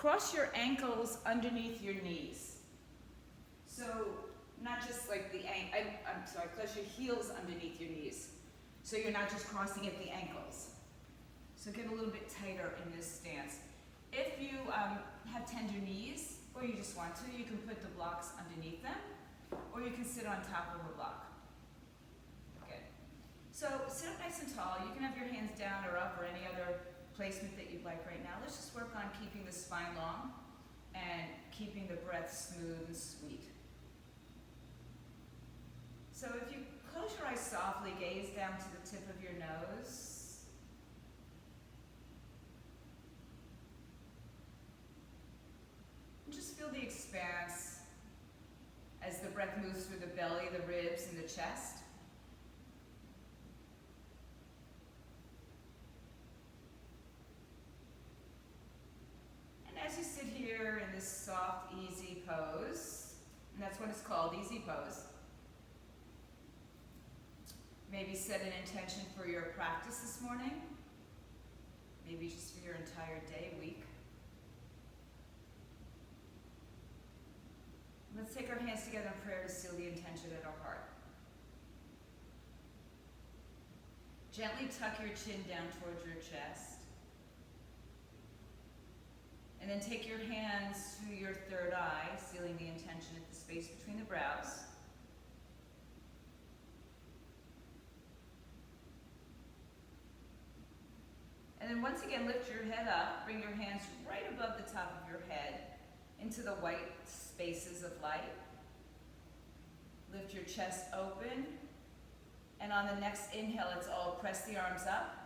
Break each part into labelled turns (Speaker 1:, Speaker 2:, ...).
Speaker 1: cross your ankles underneath your knees. So not just like cross your heels underneath your knees. So you're not just crossing at the ankles. So get a little bit tighter in this stance. If you have tender knees, or you just want to, you can put the blocks underneath them, or you can sit on top of a block. Good. So sit up nice and tall. You can have your hands down or up or any other placement that you'd like right now. Let's just work on keeping the spine long and keeping the breath smooth and sweet. So if you close your eyes softly, gaze down to the tip of your nose. Just feel the expanse as the breath moves through the belly, the ribs, and the chest. And as you sit here in this soft, easy pose, and that's what it's called, easy pose, maybe set an intention for your practice this morning, maybe just for your entire day, week. Let's take our hands together in prayer to seal the intention at our heart. Gently tuck your chin down towards your chest. And then take your hands to your third eye, sealing the intention at the space between the brows. And then once again, lift your head up, bring your hands right above the top of your head into the white spaces of light. Lift your chest open, and on the next inhale, it's all press the arms up.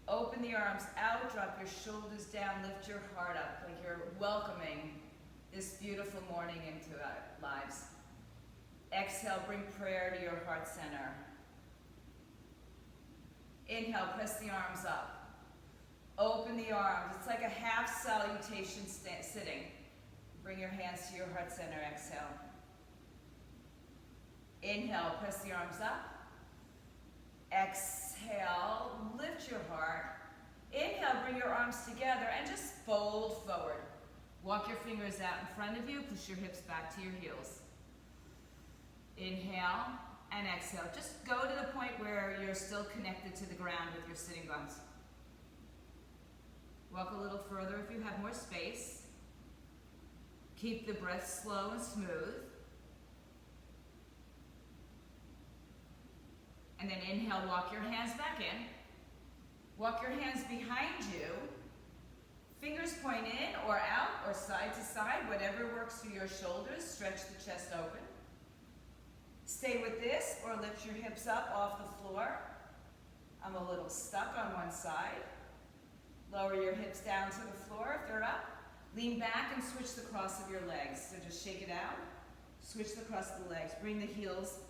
Speaker 1: Open the arms out, drop your shoulders down, lift your heart up like you're welcoming this beautiful morning into our lives. Exhale, bring prayer to your heart center. Inhale, press the arms up. Open the arms. It's like a half salutation sitting. Bring your hands to your heart center. Exhale. Inhale, press the arms up. Exhale, lift your heart. Inhale, bring your arms together and just fold forward. Walk your fingers out in front of you. Push your hips back to your heels. Inhale and exhale. Just go to the point where you're still connected to the ground with your sitting bones. Walk a little further if you have more space. Keep the breath slow and smooth. And then inhale, walk your hands back in. Walk your hands behind you. Fingers point in or out or side to side, whatever works for your shoulders. Stretch the chest open. Stay with this or lift your hips up off the floor. I'm a little stuck on one side. Lower your hips down to the floor if they're up. Lean back and switch the cross of your legs. So just shake it out. Switch the cross of the legs. Bring the heels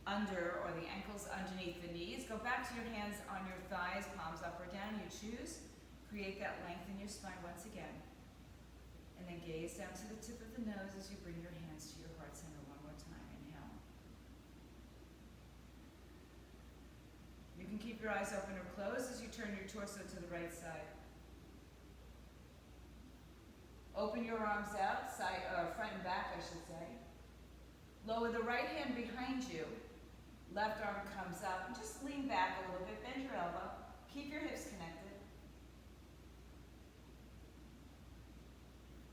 Speaker 1: under or the ankles underneath the knees. Go back to your hands on your thighs, palms up or down. You choose. Create that length in your spine once again. And then gaze down to the tip of the nose as you bring your hands to your heart center one more time. Inhale. You can keep your eyes open or closed as you turn your torso to the right side. Open your arms out, front and back, I should say. Lower the right hand behind you. Left arm comes up. And just lean back a little bit. Bend your elbow. Keep your hips connected.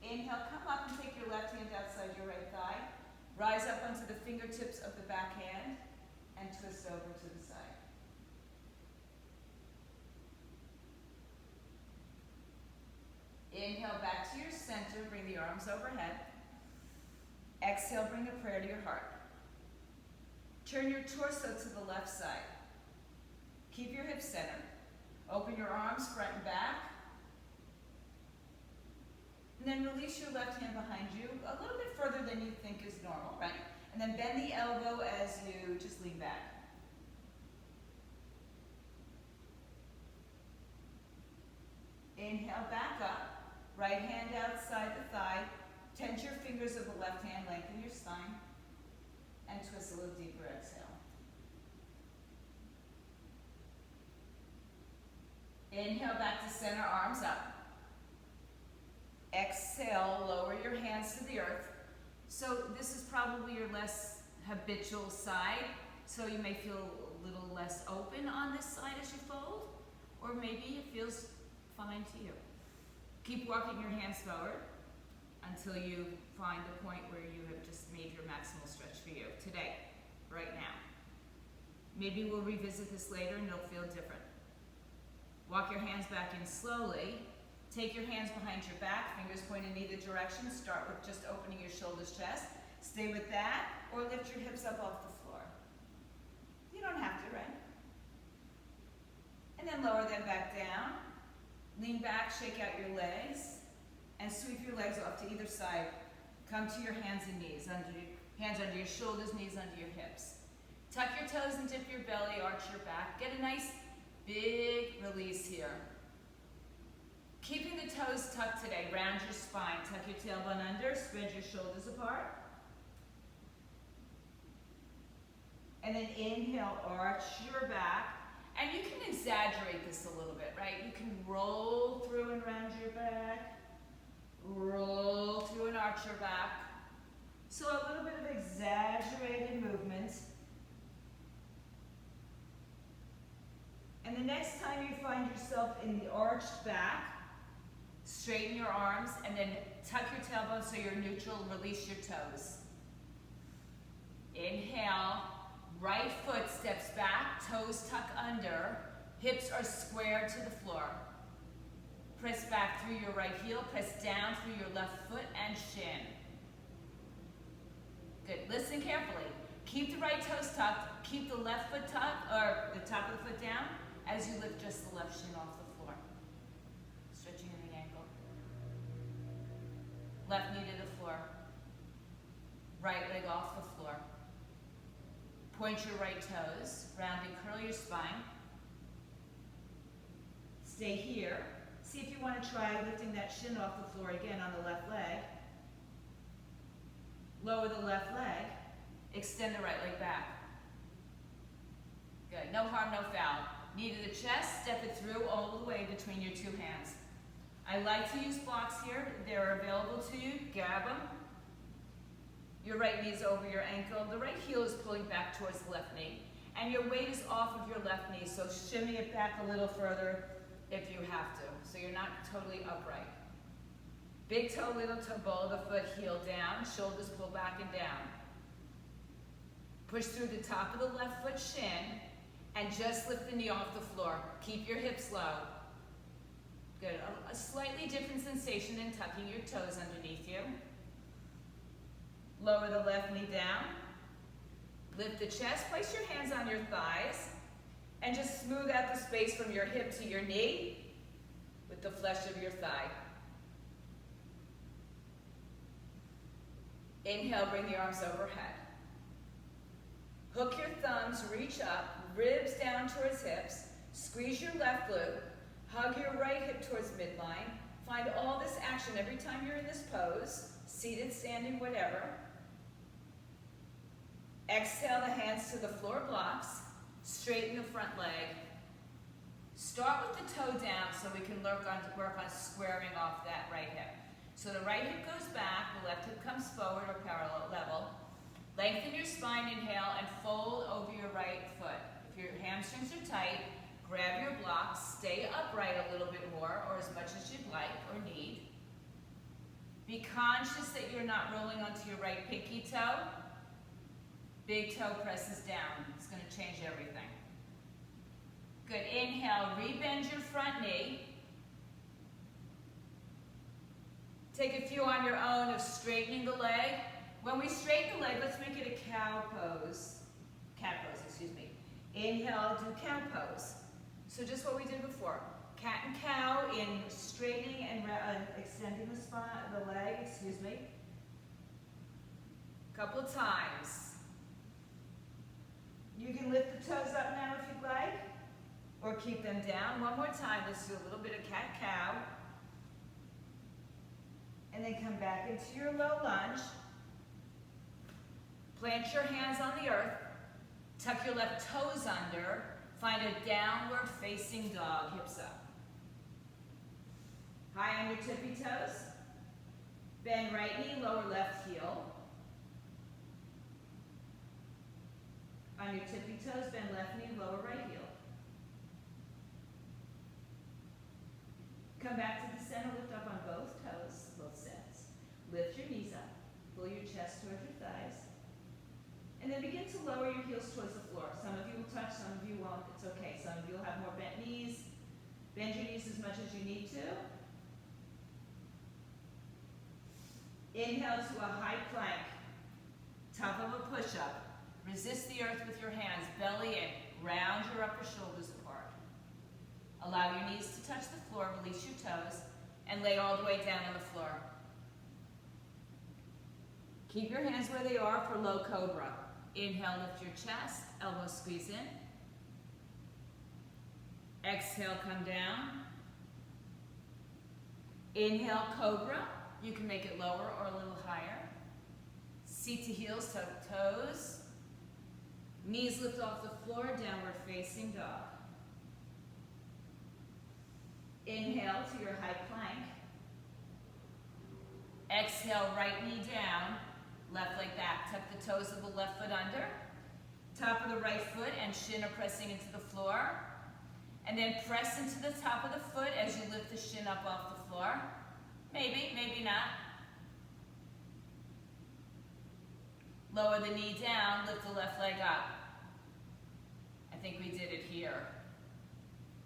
Speaker 1: Inhale, come up and take your left hand outside your right thigh. Rise up onto the fingertips of the back hand and twist over to the side. Inhale back to your center, bring the arms overhead. Exhale, bring a prayer to your heart. Turn your torso to the left side. Keep your hips centered. Open your arms front and back. And then release your left hand behind you a little bit further than you think is normal, right? And then bend the elbow as you just lean back. Inhale, back up. Right hand outside the thigh. Tense your fingers of the left hand, lengthen your spine. And twist a little deeper, exhale. Inhale back to center, arms up. Exhale, lower your hands to the earth. So this is probably your less habitual side, so you may feel a little less open on this side as you fold, or maybe it feels fine to you. Keep walking your hands forward until you find the point where you have just made your maximal stretch for you today, right now. Maybe we'll revisit this later and it'll feel different. Walk your hands back in slowly. Take your hands behind your back, fingers point in either direction. Start with just opening your shoulders, chest. Stay with that, or lift your hips up off the floor. You don't have to, right? And then lower them back down. Lean back, shake out your legs, and sweep your legs off to either side. Come to your hands and knees, hands under your shoulders, knees under your hips. Tuck your toes and dip your belly, arch your back. Get a nice big release here. Keeping the toes tucked today, round your spine. Tuck your tailbone under, spread your shoulders apart. And then inhale, arch your back. And you can exaggerate this a little bit, right? You can roll through and round your back. Roll through and arch your back. So a little bit of exaggerated movement. And the next time you find yourself in the arched back, straighten your arms and then tuck your tailbone so you're neutral. Release your toes. Inhale, right foot steps back, toes tuck under, hips are square to the floor. Press back through your right heel, press down through your left foot and shin. Good, listen carefully. Keep the right toes tucked, keep the left foot tucked, or the top of the foot down, as you lift just the left shin off the floor. Stretching in the ankle. Left knee to the floor. Right leg off the floor. Point your right toes, round and curl your spine. Stay here. See if you want to try lifting that shin off the floor again on the left leg. Lower the left leg. Extend the right leg back. Good. No harm, no foul. Knee to the chest, step it through all the way between your two hands. I like to use blocks here. They're available to you. Grab them. Your right knee is over your ankle. The right heel is pulling back towards the left knee. And your weight is off of your left knee, so shimmy it back a little further if you have to, so you're not totally upright. Big toe, little toe, ball of the foot, heel down, shoulders pull back and down. Push through the top of the left foot shin, and just lift the knee off the floor. Keep your hips low. Good. A slightly different sensation in tucking your toes underneath you. Lower the left knee down. Lift the chest. Place your hands on your thighs. And just smooth out the space from your hip to your knee with the flesh of your thigh. Inhale, bring the arms overhead. Hook your thumbs, reach up, ribs down towards hips. Squeeze your left glute. Hug your right hip towards midline. Find all this action every time you're in this pose, seated, standing, whatever. Exhale the hands to the floor blocks. Straighten the front leg. Start with the toe down so we can work on squaring off that right hip. So the right hip goes back, the left hip comes forward or parallel level. Lengthen your spine, inhale, and fold over your right foot. If your hamstrings are tight, grab your blocks, stay upright a little bit more, or as much as you'd like or need. Be conscious that you're not rolling onto your right pinky toe. Big toe presses down. It's going to change everything. Good. Inhale, rebend your front knee. Take a few on your own of straightening the leg. When we straighten the leg, let's make it a cow pose. Cat pose, excuse me. Inhale, do cow pose. So just what we did before. Cat and cow in straightening and extending the spine, the leg, excuse me. Couple times. You can lift the toes up now if you'd like, or keep them down. One more time, let's do a little bit of cat-cow. And then come back into your low lunge. Plant your hands on the earth. Tuck your left toes under. Find a downward facing dog, hips up. High on your tippy toes. Bend right knee, lower left heel. On your tippy toes, bend left knee, lower right heel. Come back to the center, lift up on both toes, both sets. Lift your knees up, pull your chest towards your thighs. And then begin to lower your heels towards the floor. Some of you will touch, some of you won't. It's okay. Some of you will have more bent knees. Bend your knees as much as you need to. Inhale to a high plank. Top of a push-up. Resist the earth with your hands. Belly in. Round your upper shoulders apart. Allow your knees to touch the floor. Release your toes. And lay all the way down on the floor. Keep your hands where they are for low cobra. Inhale, lift your chest, elbows squeeze in. Exhale, come down. Inhale, cobra. You can make it lower or a little higher. Seat to heels, toe to toes. Knees lift off the floor, downward facing dog. Inhale to your high plank. Exhale, right knee down. Left leg back. Tuck the toes of the left foot under. Top of the right foot and shin are pressing into the floor. And then press into the top of the foot as you lift the shin up off the floor. Maybe, maybe not. Lower the knee down, lift the left leg up. I think we did it here.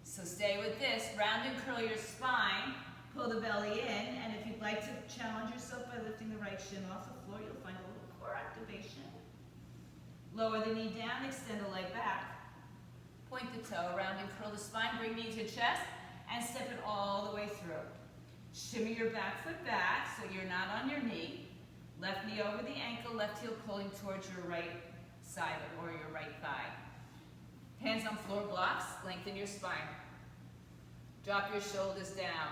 Speaker 1: So stay with this. Round and curl your spine. Pull the belly in, and if you'd like to challenge yourself by lifting the right shin off the floor, you'll find a little core activation. Lower the knee down, extend the leg back. Point the toe, round and curl the spine, bring knee to chest, and step it all the way through. Shimmy your back foot back so you're not on your knee. Left knee over the ankle, left heel pulling towards your right side or your right thigh. Hands on floor blocks, lengthen your spine. Drop your shoulders down.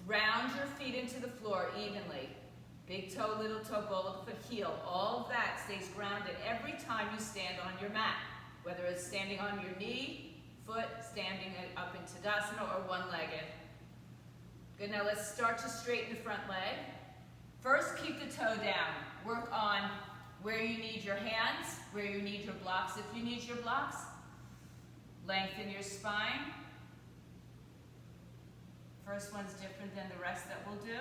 Speaker 1: Ground your feet into the floor evenly. Big toe, little toe, ball of the foot, heel. All of that stays grounded every time you stand on your mat. Whether it's standing on your knee, foot, standing up in Tadasana, or one-legged. Good, now let's start to straighten the front leg. First, keep the toe down. Work on where you need your hands, where you need your blocks if you need your blocks. Lengthen your spine. First one's different than the rest that we'll do.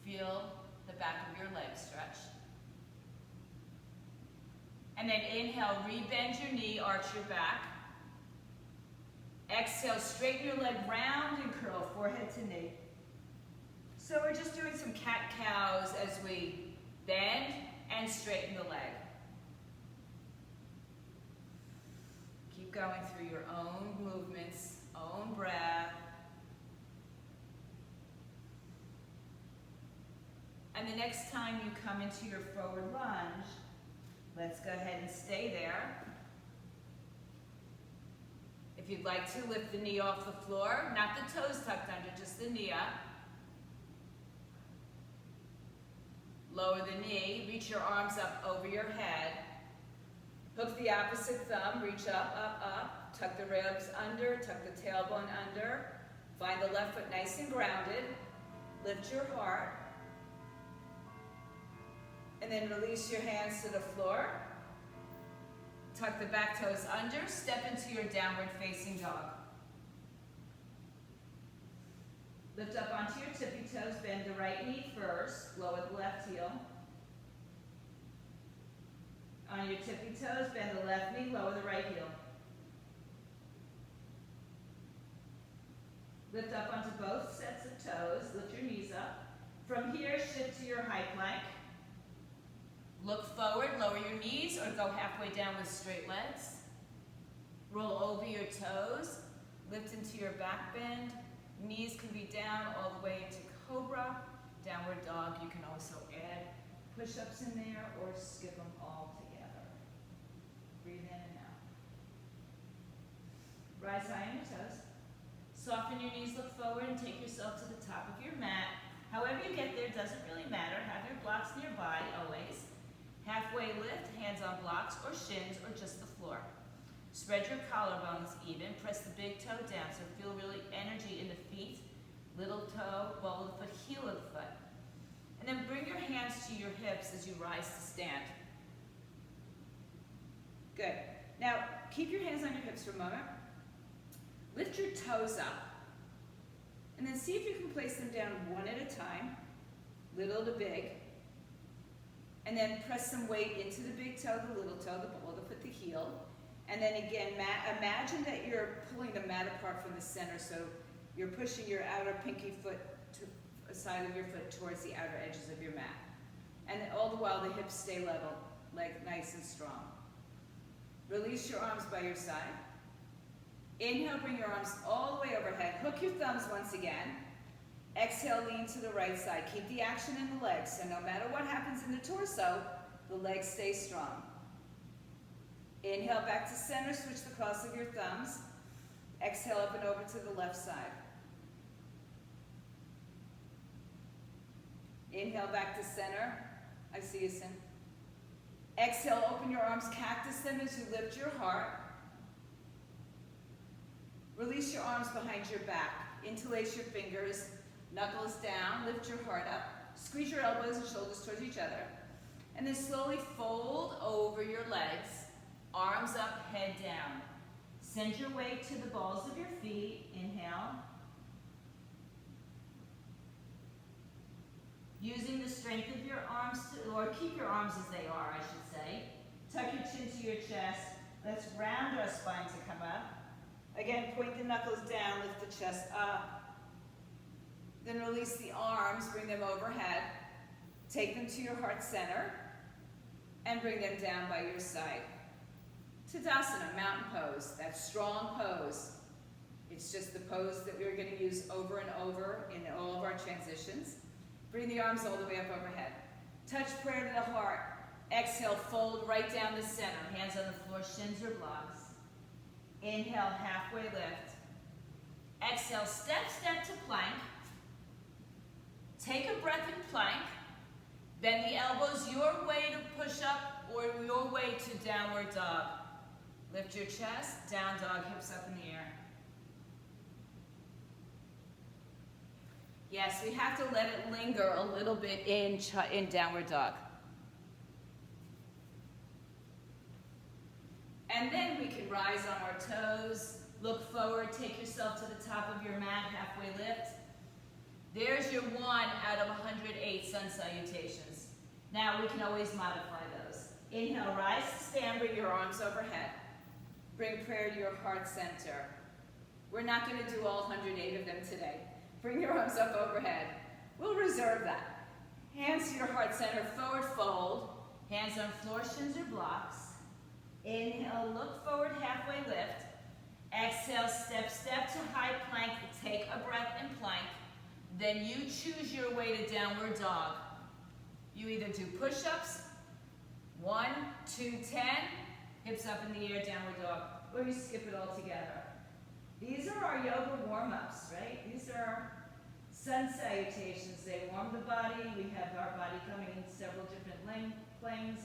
Speaker 1: Feel the back of your leg stretch. And then inhale, rebend your knee, arch your back. Exhale, straighten your leg round and curl, forehead to knee. So we're just doing some cat-cows as we bend and straighten the leg. Keep going through your own movements, own breath. And the next time you come into your forward lunge, let's go ahead and stay there. If you'd like to, lift the knee off the floor, not the toes tucked under, just the knee up. Lower the knee, reach your arms up over your head. Hook the opposite thumb, reach up, up, up. Tuck the ribs under, tuck the tailbone under. Find the left foot nice and grounded. Lift your heart. And then release your hands to the floor. Tuck the back toes under, step into your downward facing dog. Lift up onto your tippy toes, bend the right knee first, lower the left heel. On your tippy toes, bend the left knee, lower the right heel. Lift up onto both sets of toes, lift your knees up. From here, shift to your high plank. Look forward, lower your knees, or go halfway down with straight legs. Roll over your toes, lift into your back bend. Knees can be down all the way into cobra. Downward dog, you can also add push-ups in there or skip them all together. Breathe in and out. Rise high on your toes. Soften your knees, look forward, and take yourself to the top of your mat. However you get there doesn't really matter. Have your blocks nearby always. Halfway lift, hands on blocks or shins or just the floor. Spread your collarbones even. Press the big toe down so feel really energy in the feet. Little toe, ball of And then bring your hands to your hips as you rise to stand. Good. Now, keep your hands on your hips for a moment. Lift your toes up. And then see if you can place them down one at a time, little to big. And then press some weight into the big toe, the little toe, the ball, the foot, the heel. And then again, imagine that you're pulling the mat apart from the center, so you're pushing your outer pinky foot to the side of your foot towards the outer edges of your mat. And all the while, the hips stay level, like nice and strong. Release your arms by your side. Inhale, bring your arms all the way overhead. Hook your thumbs once again. Exhale, lean to the right side. Keep the action in the legs, so no matter what happens in the torso, the legs stay strong. Inhale, back to center. Switch the cross of your thumbs. Exhale, up and over to the left side. Inhale, back to center. I see you, Sin. Exhale, open your arms, cactus them as you lift your heart. Release your arms behind your back. Interlace your fingers, knuckles down, lift your heart up. Squeeze your elbows and shoulders towards each other. And then slowly fold over your legs, arms up, head down. Send your weight to the balls of your feet. Inhale. Using the strength of your arms, or keep your arms as they are, I should say. Tuck your chin to your chest. Let's round our spine to come up. Again, point the knuckles down, lift the chest up. Then release the arms, bring them overhead. Take them to your heart center and bring them down by your side. Tadasana, mountain pose, that strong pose. It's just the pose that we're going to use over and over in all of our transitions. Bring the arms all the way up overhead. Touch prayer to the heart. Exhale, fold right down the center. Hands on the floor, shins or blocks. Inhale, halfway lift. Exhale, step to plank. Take a breath in plank. Bend the elbows your way to push up or your way to downward dog. Lift your chest, down dog, hips up in the air. Yes, we have to let it linger a little bit in downward dog. And then we can rise on our toes, look forward, take yourself to the top of your mat, halfway lift. There's your 1 out of 108 sun salutations. Now we can always modify those. Inhale, rise to stand, bring your arms overhead. Bring prayer to your heart center. We're not going to do all 108 of them today. Bring your arms up overhead. We'll reserve that. Hands to your heart center, forward fold. Hands on floor, shins or blocks. Inhale, look forward, halfway lift. Exhale, step to high plank. Take a breath in plank. Then you choose your way to downward dog. You either do push-ups, 1, 2, 10, hips up in the air, downward dog, or you skip it all together. These are our yoga warm-ups, right? These are sun salutations. They warm the body. We have our body coming in several different planes.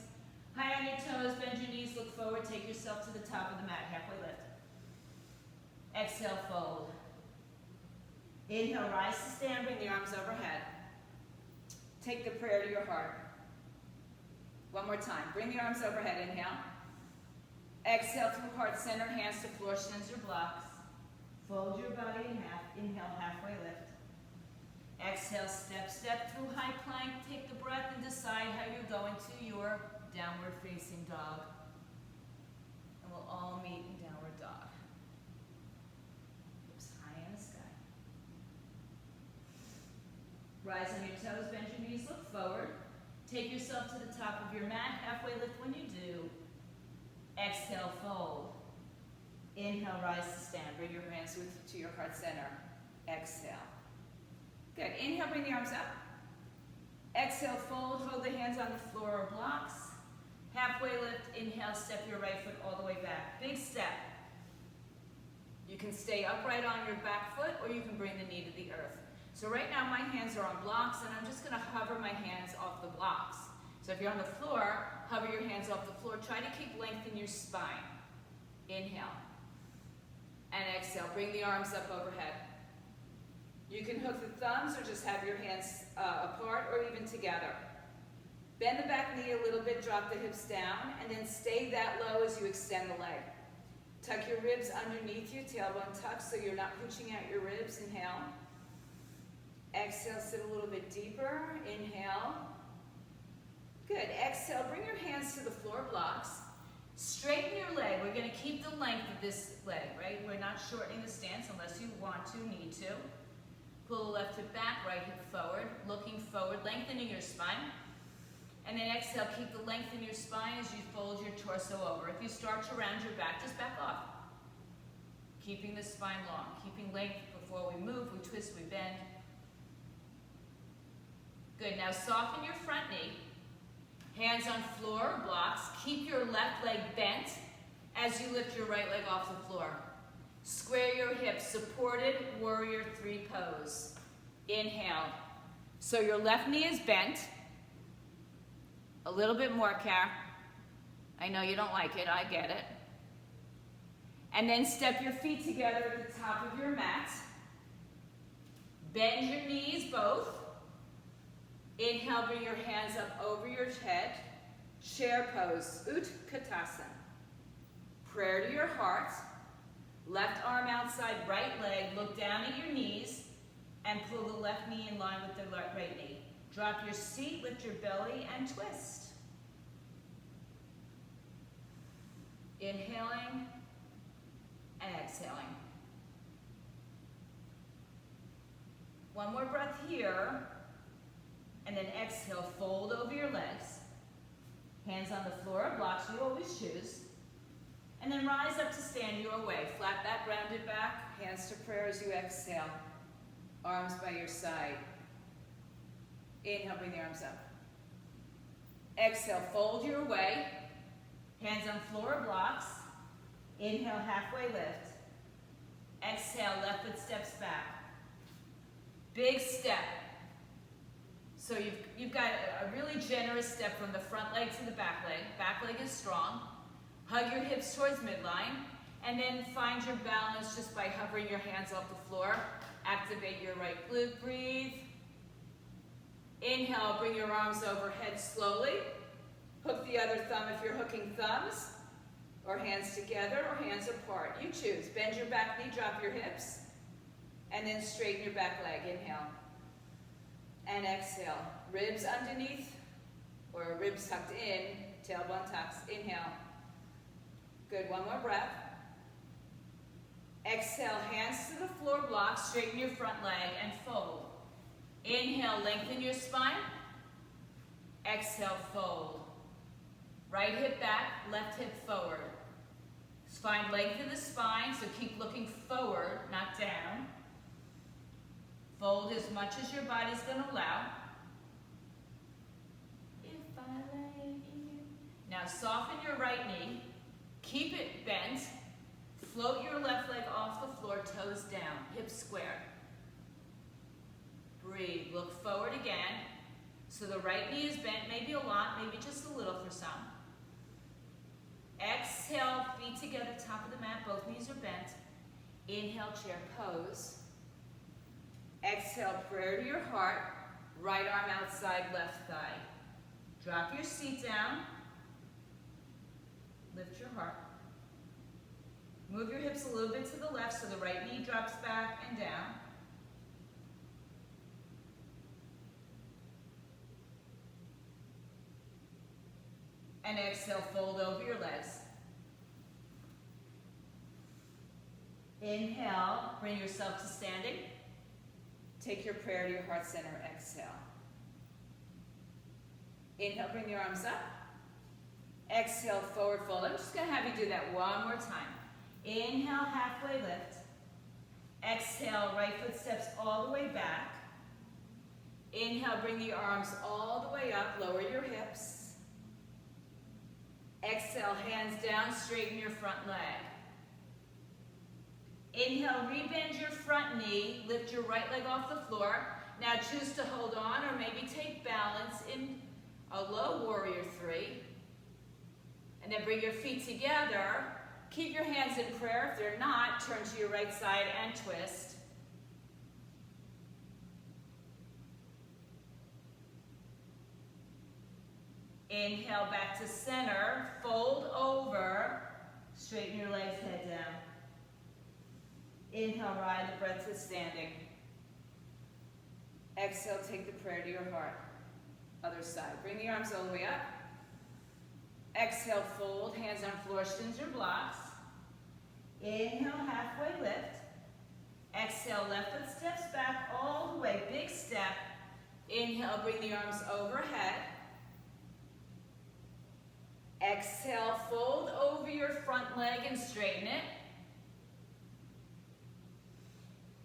Speaker 1: High on your toes, bend your knees, look forward, take yourself to the top of the mat, halfway lift. Exhale, fold. Inhale, rise to stand, bring the arms overhead. Take the prayer to your heart. One more time, bring the arms overhead, inhale. Exhale through heart center, hands to floor, shins or blocks. Fold your body in half, inhale, halfway lift. Exhale, step through high plank, take the breath and decide how you're going to your downward facing dog. And we'll all meet in downward dog. Hips high in the sky. Rise on your toes, bend your knees, look forward. Take yourself to the top of your mat, halfway lift when you do. Exhale, fold. Inhale, rise to stand. Bring your hands to your heart center. Exhale. Good. Inhale, bring the arms up. Exhale, fold. Hold the hands on the floor or blocks. Halfway lift. Inhale, step your right foot all the way back. Big step. You can stay upright on your back foot or you can bring the knee to the earth. So right now my hands are on blocks and I'm just going to hover my hands off the blocks. So if you're on the floor, hover your hands off the floor. Try to keep length in your spine. Inhale. And exhale. Bring the arms up overhead. You can hook the thumbs or just have your hands apart or even together. Bend the back knee a little bit, drop the hips down, and then stay that low as you extend the leg. Tuck your ribs underneath you, tailbone tucked so you're not pushing out your ribs. Inhale. Exhale, sit a little bit deeper. Inhale. Good. Exhale, bring your hands to the floor blocks. Straighten your leg. We're going to keep the length of this leg, right? We're not shortening the stance unless you want to, need to. Pull the left hip back, right hip forward, looking forward, lengthening your spine. And then exhale, keep the length in your spine as you fold your torso over. If you start to round your back, just back off. Keeping the spine long, keeping length before we move, we twist, we bend. Good, now soften your front knee. Hands on floor or blocks. Keep your left leg bent as you lift your right leg off the floor. Square your hips, supported warrior three pose. Inhale. So your left knee is bent. A little bit more, Car. I know you don't like it, I get it. And then step your feet together at the top of your mat. Bend your knees both. Inhale, bring your hands up over your head. Chair pose, Uttanasana. Prayer to your heart. Left arm outside right leg, look down at your knees, and pull the left knee in line with the right knee. Drop your seat, lift your belly, and twist. Inhaling and exhaling. One more breath here, and then exhale, fold over your legs. Hands on the floor, blocks you always choose. And then rise up to stand your way. Flat back, rounded back, hands to prayer as you exhale. Arms by your side. Inhale, bring the arms up. Exhale, fold your way. Hands on floor blocks. Inhale, halfway lift. Exhale, left foot steps back. Big step. So you've got a really generous step from the front leg to the back leg. Back leg is strong. Hug your hips towards midline. And then find your balance just by hovering your hands off the floor. Activate your right glute. Breathe. Inhale, bring your arms overhead slowly. Hook the other thumb if you're hooking thumbs. Or hands together or hands apart. You choose. Bend your back knee, drop your hips. And then straighten your back leg. Inhale. And exhale. Ribs underneath or ribs tucked in. Tailbone tucks. Inhale. Good. One more breath. Exhale. Hands to the floor block. Straighten your front leg and fold. Inhale. Lengthen your spine. Exhale. Fold. Right hip back. Left hip forward. Find length in the spine, so keep looking forward, not down. Fold as much as your body's going to allow. If I lay you. Now soften your right knee. Keep it bent. Float your left leg off the floor, toes down, hips square. Breathe. Look forward again. So the right knee is bent, maybe a lot, maybe just a little for some. Exhale, feet together, top of the mat, both knees are bent. Inhale, chair pose. Exhale, prayer to your heart. Right arm outside, left thigh. Drop your seat down. Lift your heart. Move your hips a little bit to the left so the right knee drops back and down. And exhale, fold over your legs. Inhale, bring yourself to standing. Take your prayer to your heart center, exhale. Inhale, bring your arms up. Exhale, forward fold. I'm just going to have you do that one more time. Inhale, halfway lift. Exhale, right foot steps all the way back. Inhale, bring the arms all the way up, lower your hips. Exhale, hands down, straighten your front leg. Inhale, rebend your front knee, lift your right leg off the floor. Now choose to hold on or maybe take balance in a low warrior three. And then bring your feet together. Keep your hands in prayer. If they're not, turn to your right side and twist. Inhale back to center, fold over, straighten your legs, head down. Inhale, ride the breath to standing. Exhale, take the prayer to your heart. Other side. Bring the arms all the way up. Exhale, fold, hands on floor, shins or blocks. Inhale, halfway lift. Exhale, left foot steps back all the way, big step. Inhale, bring the arms overhead. Exhale, fold over your front leg and straighten it.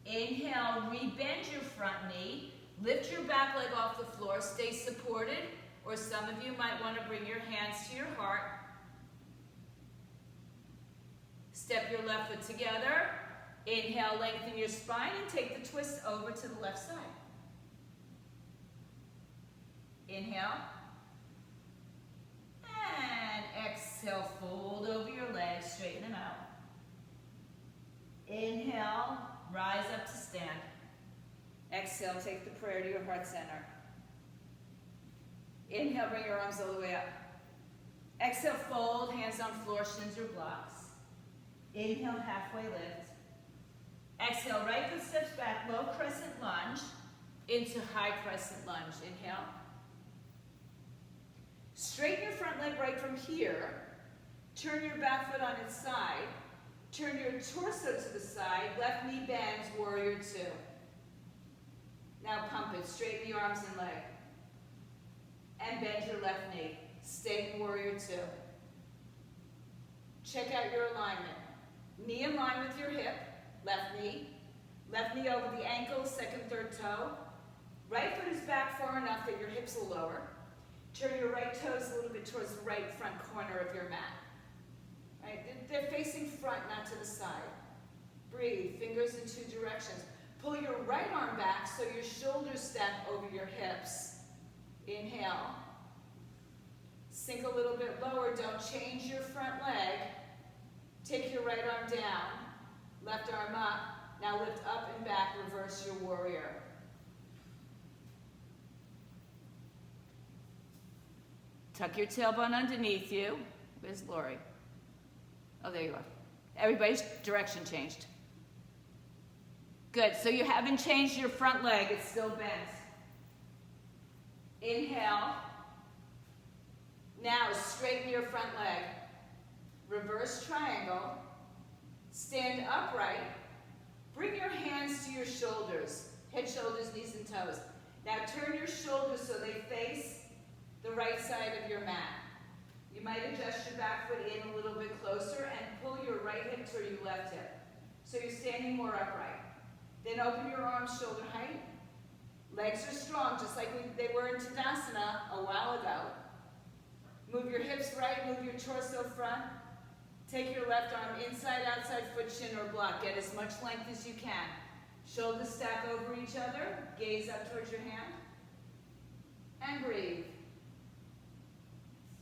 Speaker 1: Inhale, rebend your front knee. Lift your back leg off the floor, stay supported, or some of you might want to bring your hands to your heart. Step your left foot together. Inhale, lengthen your spine and take the twist over to the left side. Inhale. And exhale, fold over your legs, straighten them out. Inhale, rise up to stand. Exhale, take the prayer to your heart center. Inhale, bring your arms all the way up. Exhale, fold, hands on floor, shins or blocks. Inhale, halfway lift. Exhale, right foot steps back, low crescent lunge into high crescent lunge. Inhale. Straighten your front leg right from here. Turn your back foot on its side. Turn your torso to the side. Left knee bends, warrior two. Now pump it. Straighten the arms and leg. And bend your left knee. Stay in warrior two. Check out your alignment. Knee in line with your hip. Left knee over the ankle, second, third toe. Right foot is back far enough that your hips will lower. Turn your right toes a little bit towards the right front corner of your mat. Right? They're facing front, not to the side. Breathe, fingers in two directions. Pull your right arm back so your shoulders stack over your hips. Inhale. Sink a little bit lower, don't change your front leg. Take your right arm down, left arm up. Now lift up and back, reverse your warrior. Tuck your tailbone underneath you. Where's Lori? Oh, there you are. Everybody's direction changed. Good, so you haven't changed your front leg, it's still bent. Inhale. Now straighten your front leg. Reverse triangle. Stand upright. Bring your hands to your shoulders. Head, shoulders, knees, and toes. Now turn your shoulders so they face the right side of your mat. You might adjust your back foot in a little bit closer and pull your right hip toward your left hip. So you're standing more upright. Then open your arms shoulder height. Legs are strong, just like they were in Tadasana a while ago. Move your hips right, move your torso front. Take your left arm inside, outside, foot, shin, or block. Get as much length as you can. Shoulders stack over each other. Gaze up towards your hand. And breathe.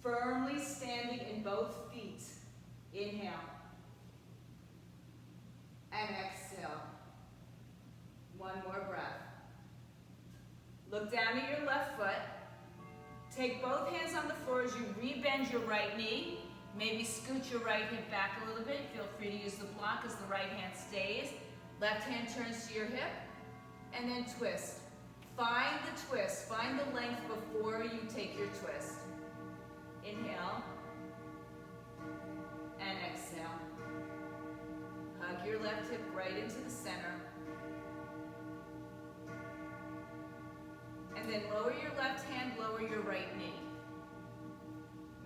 Speaker 1: Firmly standing in both feet. Inhale. And exhale. One more breath. Look down at your left foot. Take both hands on the floor as you rebend your right knee. Maybe scoot your right hip back a little bit. Feel free to use the block as the right hand stays. Left hand turns to your hip. And then twist. Find the twist. Find the length before you take your twist. Inhale. And exhale. Hug your left hip right into the center. And then lower your left hand, lower your right knee.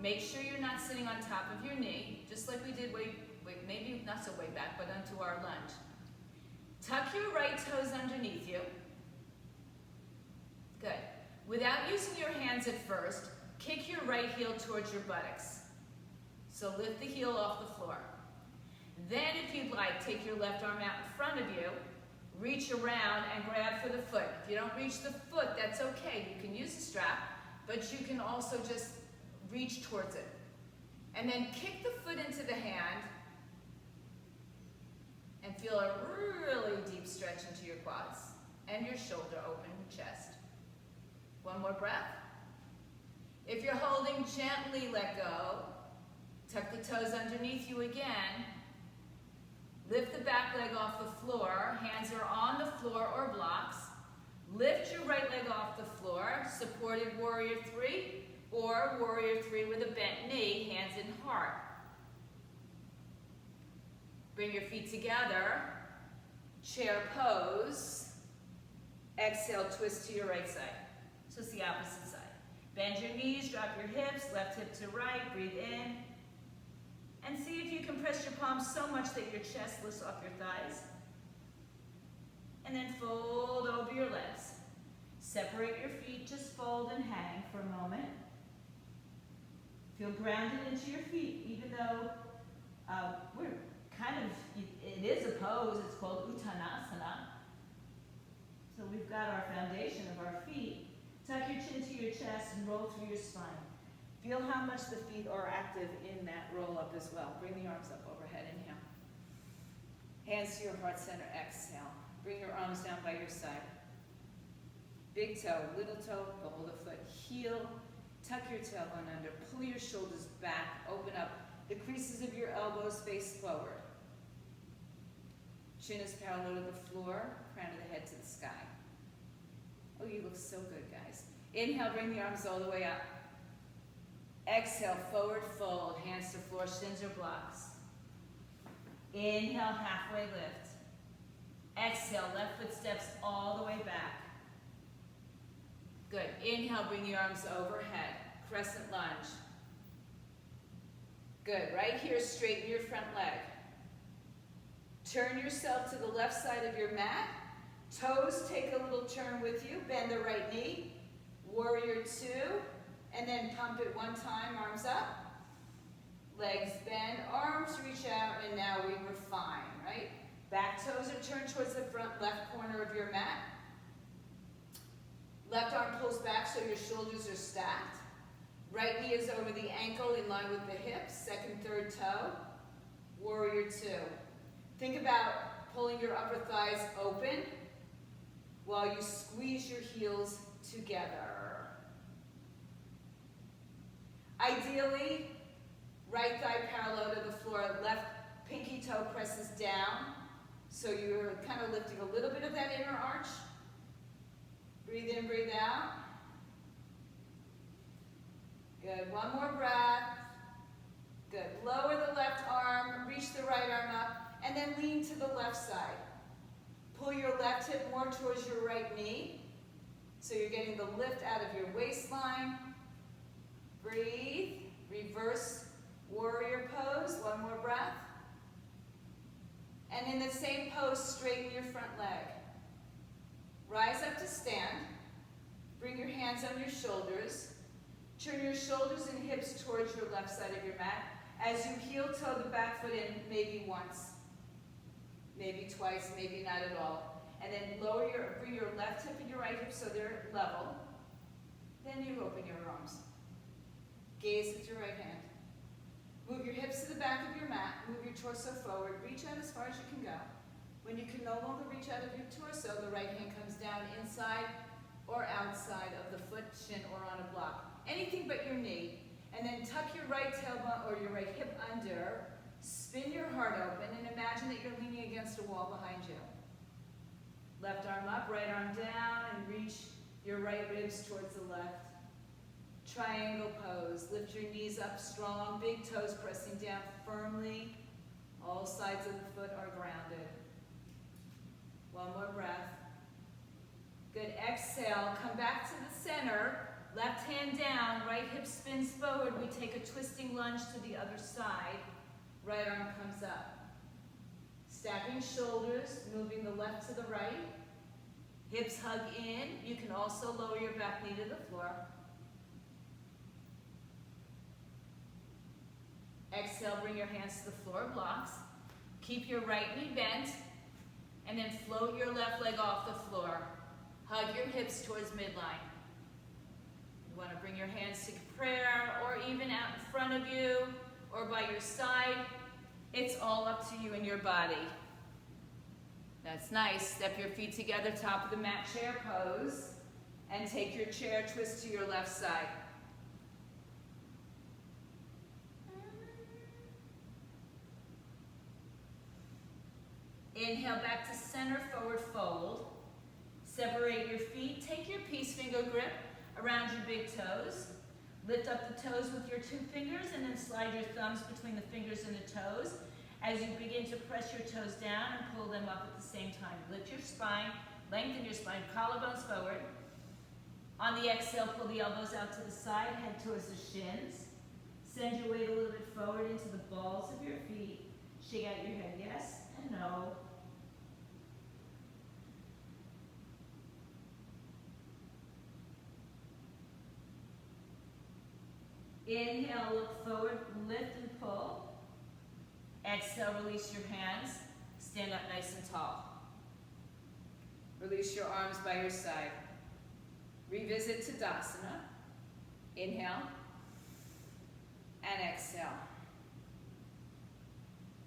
Speaker 1: Make sure you're not sitting on top of your knee, just like we did maybe not so way back, but onto our lunge. Tuck your right toes underneath you. Good. Without using your hands at first, kick your right heel towards your buttocks. So lift the heel off the floor. Then, if you'd like, take your left arm out in front of you, reach around and grab for the foot. If you don't reach the foot, that's okay. You can use a strap, but you can also just reach towards it. And then kick the foot into the hand and feel a really deep stretch into your quads and your shoulder open, chest. One more breath. If you're holding, gently let go. Tuck the toes underneath you again. Lift the back leg off the floor. Hands are on the floor or blocks. Lift your right leg off the floor. Supported warrior 3 or warrior 3 with a bent knee, hands in heart. Bring your feet together. Chair pose. Exhale, twist to your right side. So it's the opposite side. Bend your knees, drop your hips, left hip to right, breathe in. And see if you can press your palms so much that your chest lifts off your thighs. And then fold over your legs. Separate your feet, just fold and hang for a moment. Feel grounded into your feet, even though we're kind of, it is a pose, it's called Uttanasana. So we've got our foundation of our feet. Tuck your chin to your chest and roll through your spine. Feel how much the feet are active in that roll up as well. Bring the arms up overhead, inhale. Hands to your heart center, exhale. Bring your arms down by your side. Big toe, little toe, ball of the foot, heel, tuck your tailbone under, pull your shoulders back, open up. The creases of your elbows face forward. Chin is parallel to the floor, crown of the head to the sky. Oh, you look so good, guys. Inhale, bring the arms all the way up. Exhale, forward fold, hands to floor, shins or blocks. Inhale, halfway lift. Exhale, left foot steps all the way back. Good. Inhale, bring the arms overhead. Crescent lunge. Good. Right here, straighten your front leg. Turn yourself to the left side of your mat. Toes take a little turn with you. Bend the right knee. Warrior 2. And then pump it one time, arms up. Legs bend, arms reach out, and now we refine, right? Back toes are turned towards the front left corner of your mat. Left arm pulls back so your shoulders are stacked. Right knee is over the ankle in line with the hips. Second, third toe. Warrior 2. Think about pulling your upper thighs open while you squeeze your heels together. Ideally, right thigh parallel to the floor, left pinky toe presses down. So you're kind of lifting a little bit of that inner arch. Breathe in, breathe out. Good, one more breath. Good, lower the left arm, reach the right arm up, and then lean to the left side. Pull your left hip more towards your right knee. So you're getting the lift out of your waistline. Breathe, reverse warrior pose, one more breath. And in the same pose, straighten your front leg. Rise up to stand. Bring your hands on your shoulders. Turn your shoulders and hips towards your left side of your mat. As you heel toe the back foot in, maybe once, maybe twice, maybe not at all. And then bring your left hip and your right hip so they're level. Then you open your arms. Gaze with your right hand. Move your hips to the back of your mat. Move your torso forward. Reach out as far as you can go. When you can no longer reach out of your torso, the right hand comes down inside or outside of the foot, shin, or on a block. Anything but your knee. And then tuck your right tailbone or your right hip under. Spin your heart open and imagine that you're leaning against a wall behind you. Left arm up, right arm down, and reach your right ribs towards the left. Triangle pose. Lift your knees up strong, big toes pressing down firmly. All sides of the foot are grounded. One more breath. Good. Exhale. Come back to the center. Left hand down. Right hip spins forward. We take a twisting lunge to the other side. Right arm comes up. Stacking shoulders, moving the left to the right. Hips hug in. You can also lower your back knee to the floor. Exhale, bring your hands to the floor blocks. Keep your right knee bent, and then float your left leg off the floor. Hug your hips towards midline. You want to bring your hands to prayer, or even out in front of you, or by your side. It's all up to you and your body. That's nice. Step your feet together, top of the mat chair pose, and take your chair twist to your left side. Inhale back to center, forward fold. Separate your feet. Take your peace finger grip around your big toes. Lift up the toes with your 2 fingers and then slide your thumbs between the fingers and the toes as you begin to press your toes down and pull them up at the same time. Lift your spine, lengthen your spine, collarbones forward. On the exhale, pull the elbows out to the side, head towards the shins. Send your weight a little bit forward into the balls of your feet. Shake out your head, yes and no. Inhale, look forward, lift and pull. Exhale, release your hands. Stand up nice and tall. Release your arms by your side. Revisit Tadasana. Inhale and exhale.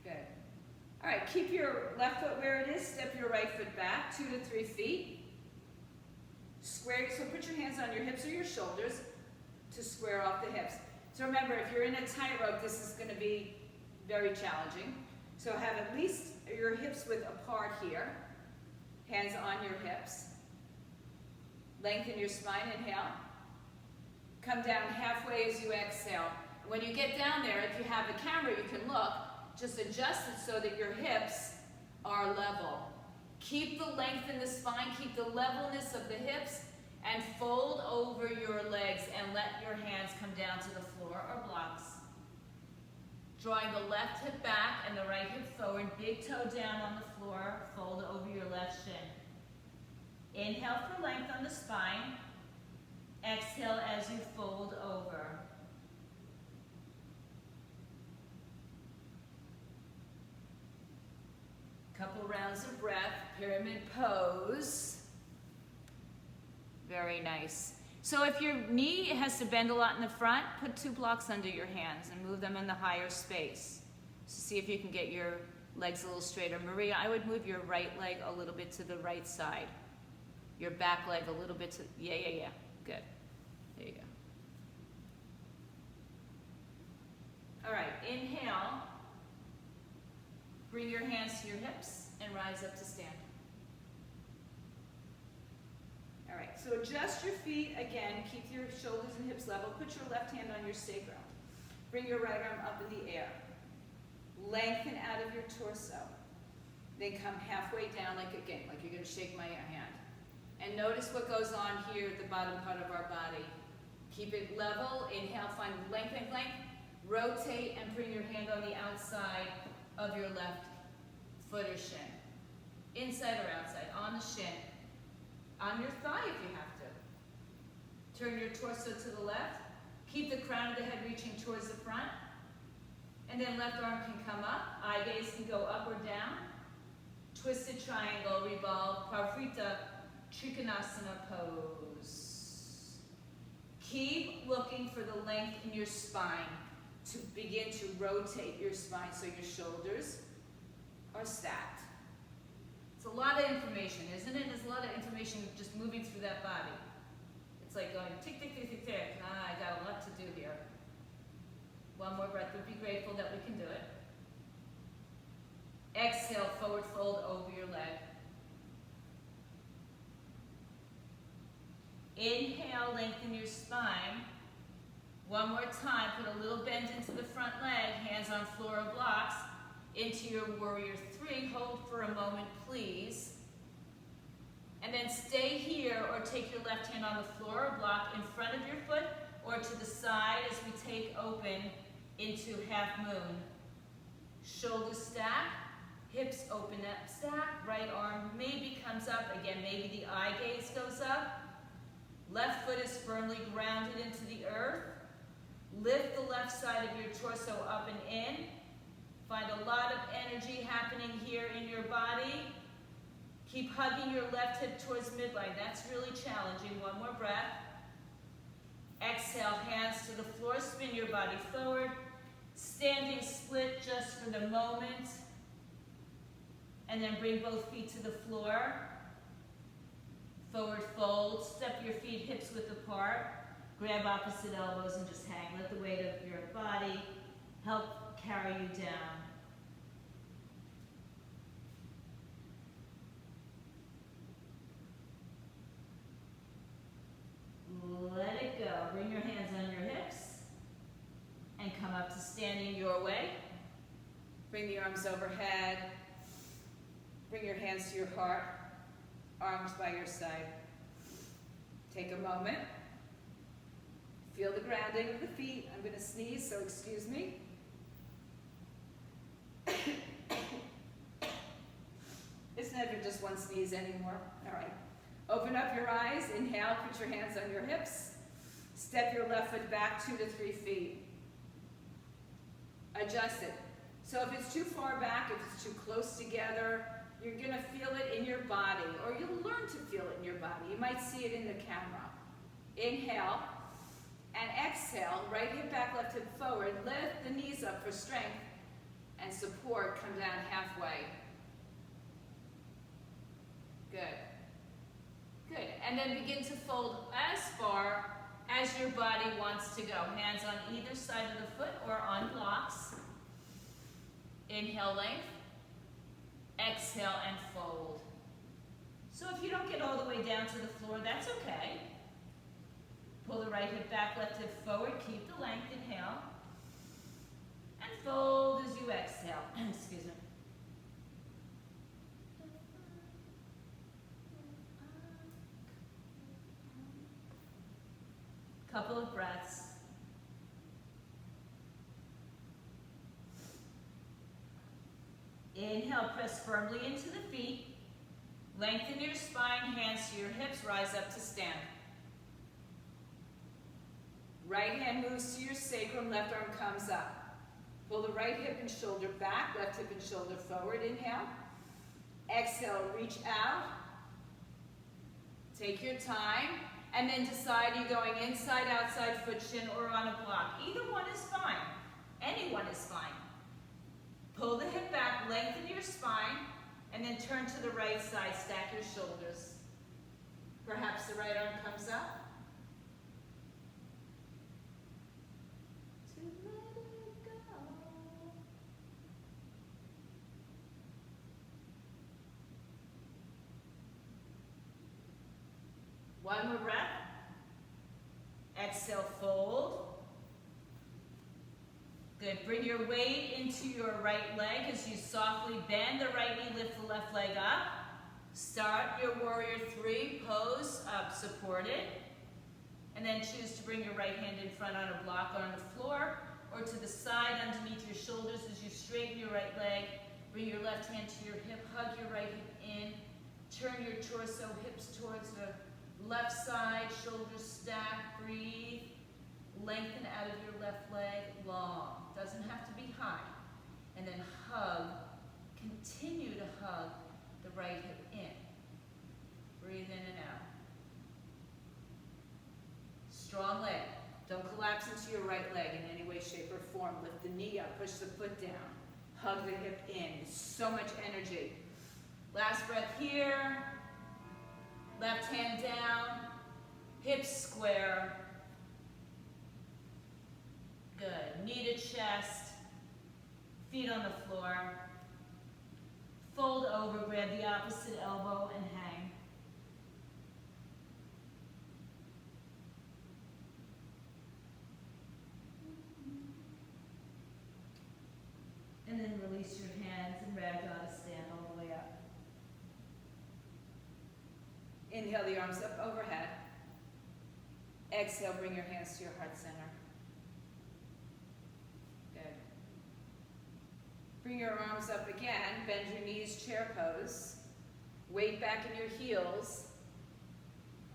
Speaker 1: Good. All right, keep your left foot where it is. Step your right foot back 2 to 3 feet. Square, so put your hands on your hips or your shoulders to square off the hips. So remember, if you're in a tightrope, this is going to be very challenging. So have at least your hips width apart here. Hands on your hips. Lengthen your spine, inhale. Come down halfway as you exhale. When you get down there, if you have a camera, you can look. Just adjust it so that your hips are level. Keep the length in the spine, keep the levelness of the hips, and fold over your legs and let your hands come down to the floor or blocks. Drawing the left hip back and the right hip forward, big toe down on the floor, fold over your left shin. Inhale for length on the spine. Exhale as you fold over. Couple rounds of breath, pyramid pose. Very nice. So if your knee has to bend a lot in the front, put 2 blocks under your hands and move them in the higher space. So see if you can get your legs a little straighter. Maria, I would move your right leg a little bit to the right side. Your back leg a little bit to, yeah. Good. There you go. All right, inhale. Bring your hands to your hips and rise up to stand. All right, so adjust your feet again. Keep your shoulders and hips level. Put your left hand on your sacrum. Bring your right arm up in the air. Lengthen out of your torso. Then come halfway down like you're going to shake my hand. And notice what goes on here at the bottom part of our body. Keep it level. Inhale, find length. Rotate and bring your hand on the outside of your left foot or shin. Inside or outside, on the shin. On your thigh if you have to. Turn your torso to the left. Keep the crown of the head reaching towards the front. And then left arm can come up. Eye gaze can go up or down. Twisted triangle, revolve, Parvrita Trikonasana pose. Keep looking for the length in your spine to begin to rotate your spine so your shoulders are stacked. It's a lot of information, isn't it? There's a lot of information just moving through that body. It's like going tick, tick, tick, tick, tick. I got a lot to do here. One more breath, but be grateful that we can do it. Exhale, forward fold over your leg. Inhale, lengthen your spine. One more time, put a little bend into the front leg, hands on floor or blocks, into your warrior 3. Hold for a moment, please. And then stay here or take your left hand on the floor or block in front of your foot or to the side as we take open into half moon. Shoulders stack, hips open up, stack, right arm maybe comes up, again maybe the eye gaze goes up. Left foot is firmly grounded into the earth. Lift the left side of your torso up and in. Find a lot of energy happening here in your body. Keep hugging your left hip towards midline. That's really challenging. One more breath. Exhale, hands to the floor. Spin your body forward. Standing split just for the moment. And then bring both feet to the floor. Forward fold. Step your feet hips width apart. Grab opposite elbows and just hang. Let the weight of your body help carry you down. Up to standing your way. Bring the arms overhead. Bring your hands to your heart. Arms by your side. Take a moment. Feel the grounding of the feet. I'm going to sneeze, so excuse me. It's never just one sneeze anymore. All right. Open up your eyes. Inhale. Put your hands on your hips. Step your left foot back 2 to 3 feet. Adjust it. So if it's too far back, if it's too close together, you're going to feel it in your body, or you'll learn to feel it in your body. You might see it in the camera. Inhale and exhale. Right hip back, left hip forward. Lift the knees up for strength and support. Come down halfway. Good. Good. And then begin to fold as far as your body wants to go. Hands on either side of the foot or on blocks. Inhale, length. Exhale and fold. So if you don't get all the way down to the floor, that's okay. Pull the right hip back, left hip forward. Keep the length. Inhale. And fold as you exhale. Excuse me. Couple of breaths. Inhale, press firmly into the feet. Lengthen your spine, hands to your hips, rise up to stand. Right hand moves to your sacrum, left arm comes up. Pull the right hip and shoulder back, left hip and shoulder forward. Inhale. Exhale, reach out. Take your time. And then decide you're going inside, outside, foot shin, or on a block. Either one is fine. Anyone is fine. Pull the hip back, lengthen your spine, and then turn to the right side. Stack your shoulders. Perhaps the right arm comes up. To let it go. One more breath. Exhale, fold. Good. Bring your weight into your right leg as you softly bend the right knee, lift the left leg up. Start your warrior 3, pose up, supported. And then choose to bring your right hand in front on a block or on the floor, or to the side underneath your shoulders as you straighten your right leg. Bring your left hand to your hip, hug your right hip in. Turn your torso, hips towards the left side, shoulders stack, breathe. Lengthen out of your left leg, long. Doesn't have to be high. And then hug, continue to hug the right hip in. Breathe in and out. Strong leg. Don't collapse into your right leg in any way, shape, or form. Lift the knee up, push the foot down. Hug the hip in. So much energy. Last breath here. Left hand down. Hips square. Good. Knee to chest. Feet on the floor. Fold over, grab the opposite elbow and hang. And then release your hands and ragdoll to stand all the way up. Inhale the arms up overhead. Exhale, bring your hands to your heart center. Good. Bring your arms up again. Bend your knees, chair pose. Weight back in your heels.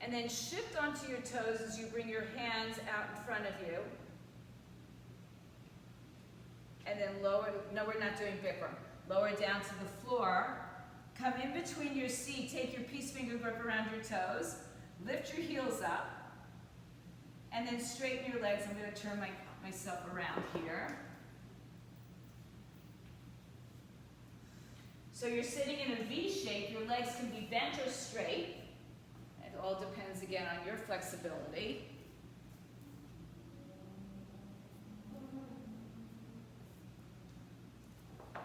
Speaker 1: And then shift onto your toes as you bring your hands out in front of you. And then lower, no, we're not doing Bikram. Lower down to the floor. Come in between your seat. Take your peace finger grip around your toes. Lift your heels up. And then straighten your legs. I'm going to turn myself around here. So you're sitting in a V shape. Your legs can be bent or straight. It all depends again on your flexibility.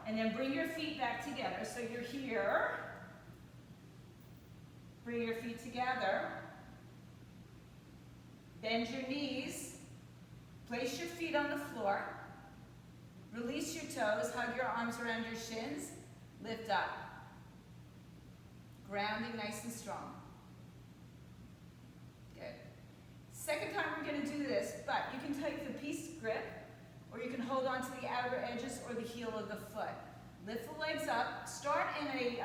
Speaker 1: And then bring your feet back together. So you're here. Bring your feet together. Bend your knees. Place your feet on the floor. Release your toes, hug your arms around your shins, lift up. Grounding nice and strong. Good. Second time we're going to do this, but you can take the peace grip, or you can hold on to the outer edges or the heel of the foot. Lift the legs up, start in a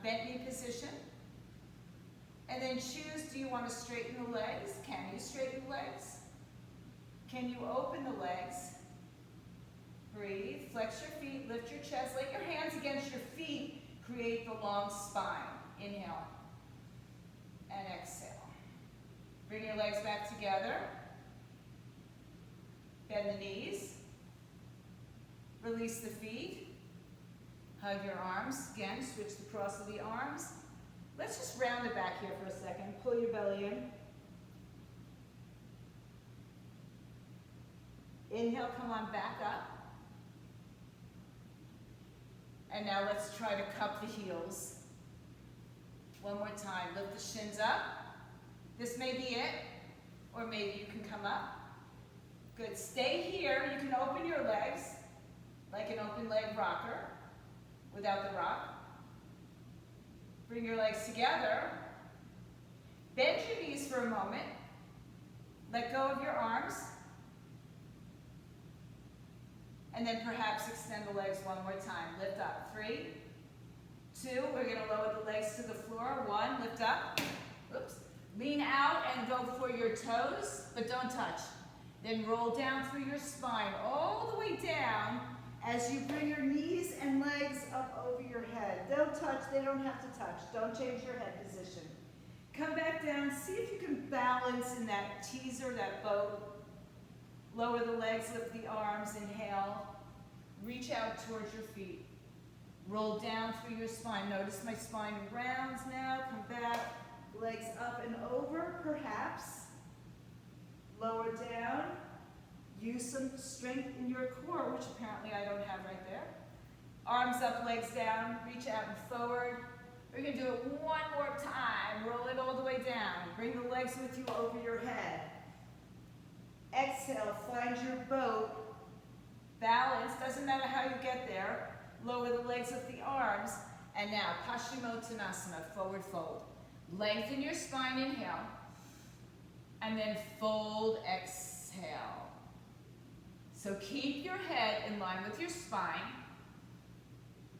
Speaker 1: bent knee position, and then choose, do you want to straighten the legs? Can you straighten the legs? Can you open the legs? Breathe, flex your feet, lift your chest, lay your hands against your feet, create the long spine. Inhale and exhale. Bring your legs back together. Bend the knees. Release the feet. Hug your arms. Again, switch the cross of the arms. Let's just round it back here for a second. Pull your belly in. Inhale, come on back up. And now let's try to cup the heels. One more time. Lift the shins up. This may be it, or maybe you can come up. Good. Stay here. You can open your legs like an open leg rocker without the rock. Bring your legs together. Bend your knees for a moment. Let go of your arms. And then perhaps extend the legs one more time. Lift up. 3, 2, we're going to lower the legs to the floor. 1, lift up. Oops. Lean out and go for your toes, but don't touch. Then roll down through your spine all the way down as you bring your knees and legs up over your head. Don't touch, they don't have to touch. Don't change your head position. Come back down, see if you can balance in that teaser, that boat. Lower the legs, lift the arms, inhale. Reach out towards your feet. Roll down through your spine. Notice my spine rounds now. Come back, legs up and over, perhaps. Lower down. Use some strength in your core, which apparently I don't have right there. Arms up, legs down. Reach out and forward. We're going to do it one more time. Roll it all the way down. Bring the legs with you over your head. Exhale, find your boat. Balance, doesn't matter how you get there. Lower the legs with the arms. And now, Hashimotonasana, forward fold. Lengthen your spine, inhale. And then fold, exhale. So keep your head in line with your spine.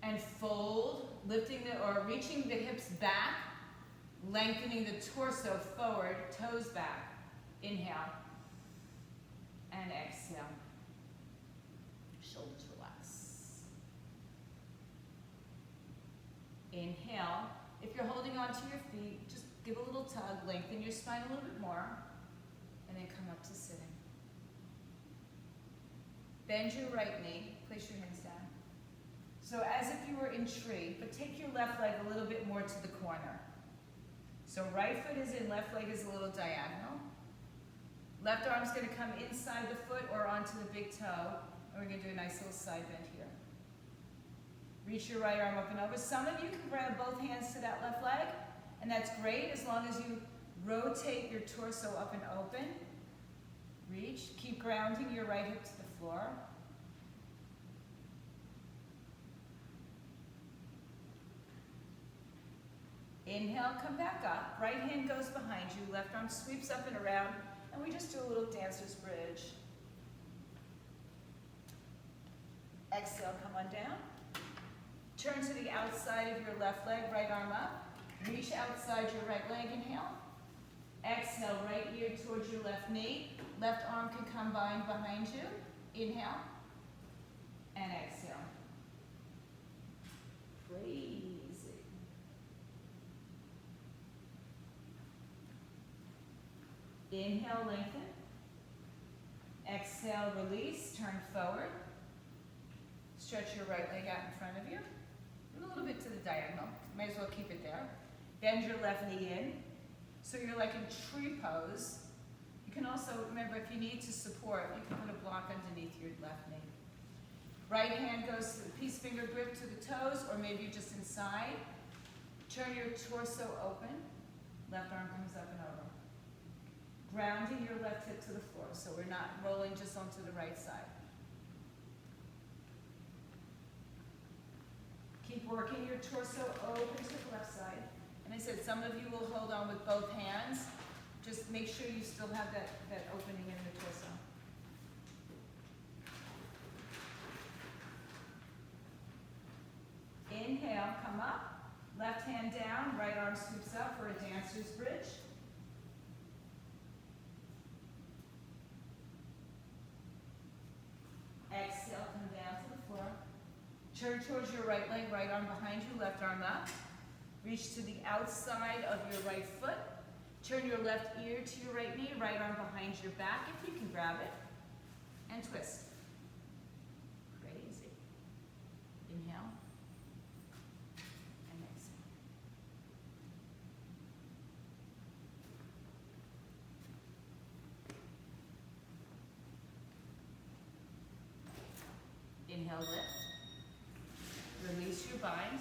Speaker 1: And fold, lifting or reaching the hips back. Lengthening the torso forward, toes back. Inhale. And exhale. Shoulders relax. Inhale. If you're holding onto your feet, just give a little tug, lengthen your spine a little bit more, and then come up to sitting. Bend your right knee, place your hands down. So as if you were in tree, but take your left leg a little bit more to the corner. So right foot is in, left leg is a little diagonal. Left arm's going to come inside the foot or onto the big toe, and we're going to do a nice little side bend here. Reach your right arm up and over. Some of you can grab both hands to that left leg, and that's great as long as you rotate your torso up and open. Reach. Keep grounding your right hip to the floor. Inhale, come back up. Right hand goes behind you. Left arm sweeps up and around. And we just do a little dancer's bridge. Exhale, come on down. Turn to the outside of your left leg, right arm up. Reach outside your right leg, inhale. Exhale, right ear towards your left knee. Left arm can come behind you. Inhale. And exhale. Crazy. Inhale, lengthen. Exhale, release, turn forward. Stretch your right leg out in front of you. And a little bit to the diagonal. Might as well keep it there. Bend your left knee in. So you're like in tree pose. You can also, remember, if you need to support, you can put a block underneath your left knee. Right hand goes to the peace finger grip to the toes, or maybe you're just inside. Turn your torso open. Left arm comes up and over. Grounding your left hip to the floor, so we're not rolling just onto the right side. Keep working your torso open to the left side. And I said, some of you will hold on with both hands. Just make sure you still have that opening in the torso. Inhale, come up. Left hand down, right arm scoops up for a dancer's bridge. Exhale, come down to the floor. Turn towards your right leg, right arm behind you, left arm up. Reach to the outside of your right foot. Turn your left ear to your right knee, right arm behind your back if you can grab it. And twist. Crazy. Inhale. And exhale. Inhale, lift. Release your bind.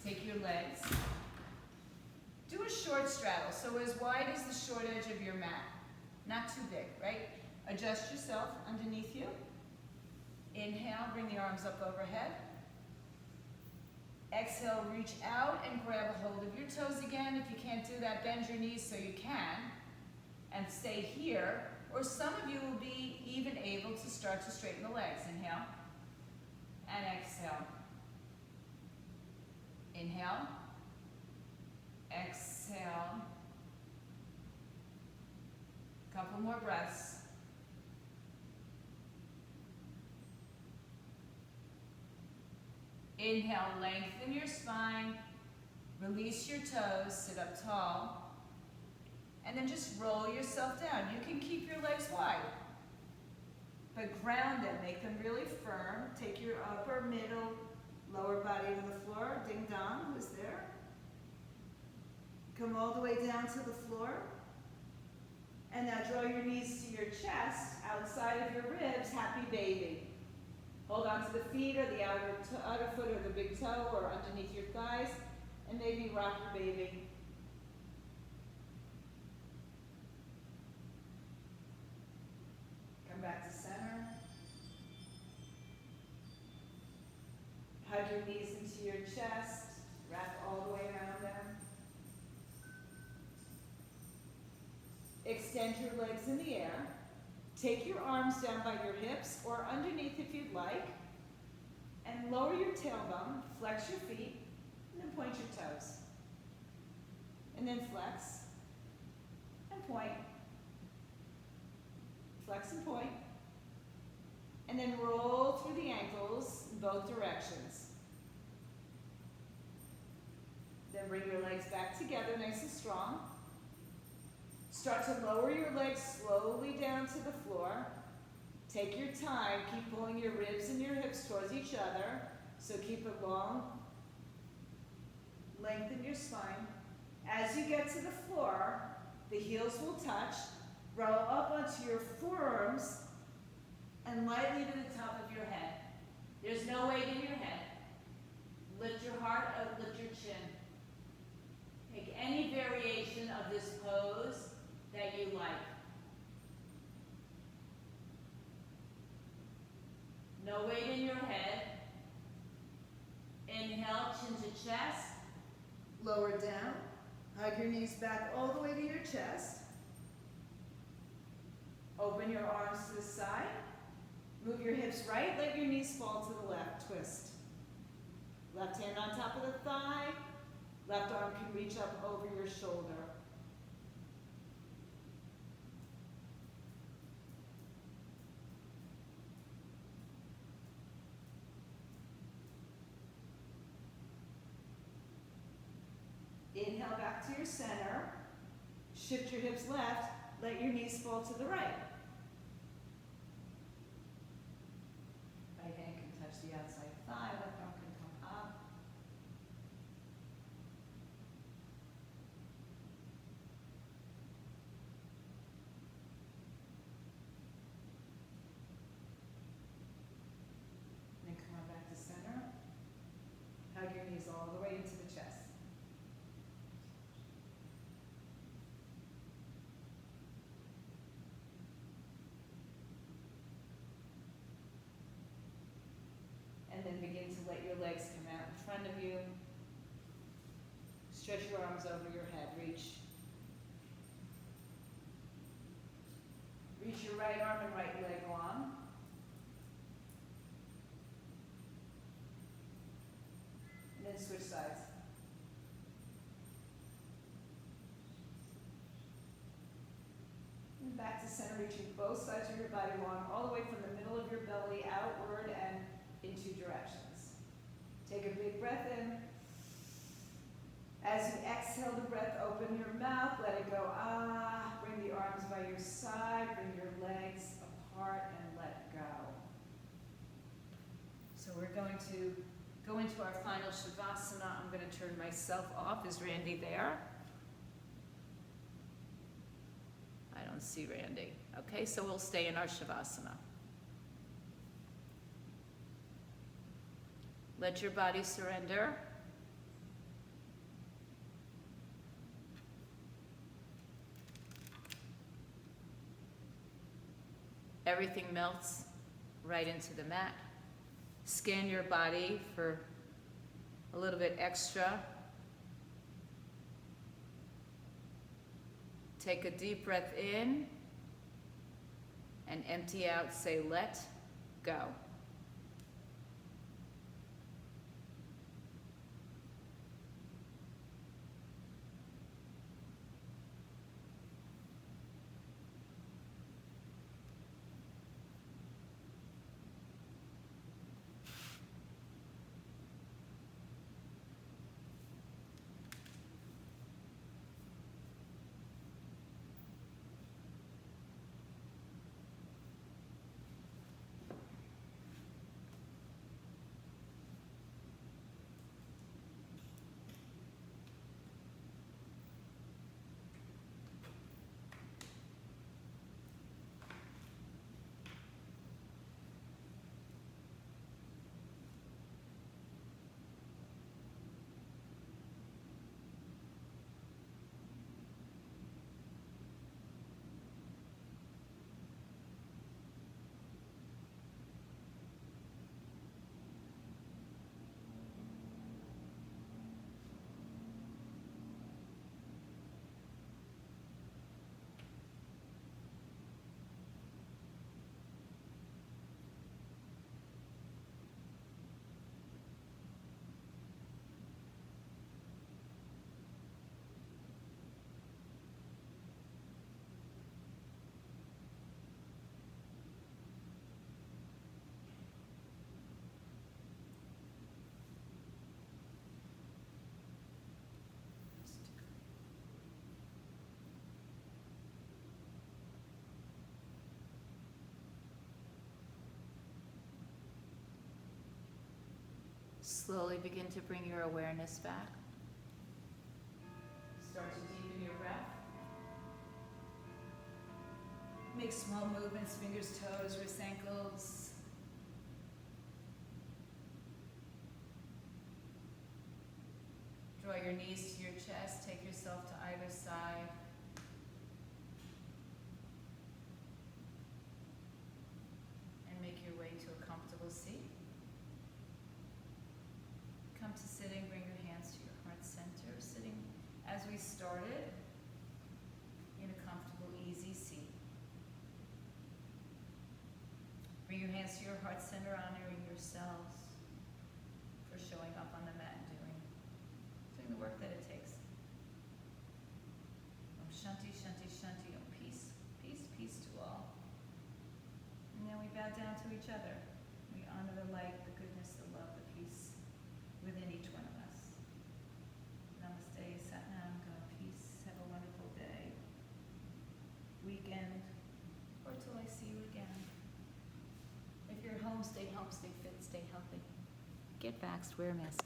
Speaker 1: Take your legs. Do a short straddle, so as wide as the short edge of your mat. Not too big, right? Adjust yourself underneath you. Inhale, bring the arms up overhead. Exhale, reach out and grab a hold of your toes again. If you can't do that, bend your knees so you can. And stay here. Or some of you will be even able to start to straighten the legs. Inhale. And exhale. Inhale. Exhale. Couple more breaths. Inhale, lengthen your spine. Release your toes, sit up tall. And then just roll yourself down. You can keep your legs wide, but ground them, make them really firm. Take your upper, middle, lower body to the floor. Ding dong, who's there? Come all the way down to the floor. And now draw your knees to your chest, outside of your ribs, happy baby. Hold on to the feet or the outer foot or the big toe or underneath your thighs, and maybe rock your baby. Come back to center. Hug your knees into your chest, wrap all the way around them. Extend your legs in the air. Take your arms down by your hips or underneath if you'd like. And lower your tailbone, flex your feet, and then point your toes. And then flex and point. Flex and point. And then roll through the ankles in both directions. Then bring your legs back together nice and strong. Start to lower your legs slowly down to the floor. Take your time. Keep pulling your ribs and your hips towards each other. So keep it long. Lengthen your spine. As you get to the floor, the heels will touch. Roll up onto your forearms and lightly to the top of your head. There's no weight in your head. Lift your heart up, lift your chin. Take any variation of this pose that you like. No weight in your head. Inhale, chin to chest. Lower down. Hug your knees back all the way to your chest. Open your arms to the side. Move your hips right, let your knees fall to the left. Twist. Left hand on top of the thigh. Left arm can reach up over your shoulder. Inhale back to your center. Shift your hips left. Let your knees fall to the right. Right hand can touch the outside thigh. Left arm can come up. Then come on back to center. Hug your knees all the way into the chest. let your legs come out in front of you. Stretch your arms over your head. Reach. Reach your right arm and right leg long. And then switch sides. And back to center, reaching both sides of your body long, all the way from the middle of your belly outward and in two directions. Take a big breath in. As you exhale the breath, open your mouth, let it go. Ah, bring the arms by your side, bring your legs apart and let go. So we're going to go into our final Shavasana. I'm going to turn myself off. Is Randy there? I don't see Randy. Okay, so we'll stay in our Shavasana. Let your body surrender. Everything melts right into the mat. Scan your body for a little bit extra. Take a deep breath in and empty out. Say, let go. Slowly begin to bring your awareness back. Start to deepen your breath. Make small movements, fingers, toes, wrists, ankles. Draw your knees to your chest. Take yourself to either side. And make your way to a comfortable seat. Come to sitting, bring your hands to your heart center. Sitting as we started in a comfortable, easy seat. Bring your hands to your heart center, honoring yourselves for showing up on the mat and doing the work that it takes. Om Shanti, Shanti, Shanti, Om peace, peace, peace to all. And then we bow down to each other. We honor the light, the goodness, the love, the peace within each one of us. Namaste, Satnam, God, peace. Have a wonderful day, weekend, or till I see you again. If you're home, stay fit, stay healthy. Get vaxxed, wear a mask.